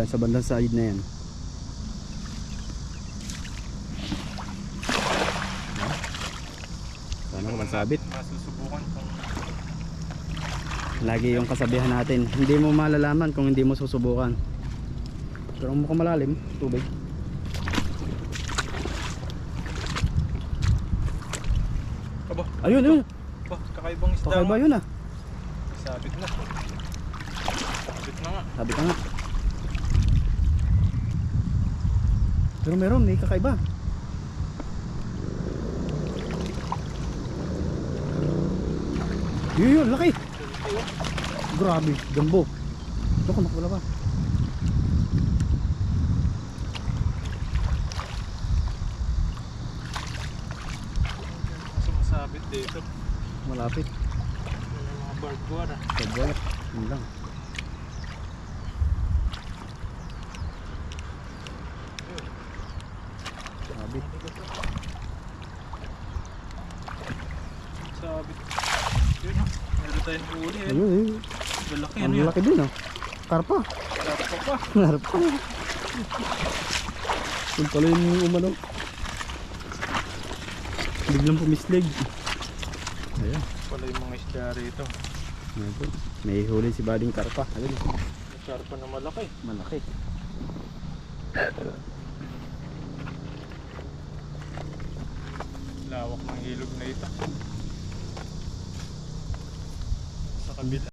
tayo sa bandang side na yan. Sana ko masabit. Masusubukan kung Lagi yung kasabihan natin, hindi mo malalaman kung hindi mo susubukan. Pero mukhang malalim, tubig. aba, Ayun, ayun. aba, kakaibang isda. Kakaiba yun ah. Sabit na. Sabit na nga. Sabi ka nga. Pero meron, may kakaiba. Yun, laki. Grabe, gambo. Loko, nakawala pa. Sumasabit dito. Malapit. Yung mga barbed wire. Pagwalak, yun lang. Grabe. Sabit. Yun, meron tayong huli eh. Ayun, ayun. Malaki Ang ano yan. laki din oh. Karpa. Karpa pa. Karpa. Yung pala yung umano. Biglang pumislig. Ayan. Pala yung mga isda rito. Ayan po. May huli si Bading Karpa. Ayun. May karpa na malaki. Malaki. Lawak ng ilog na ito. Sa kabila.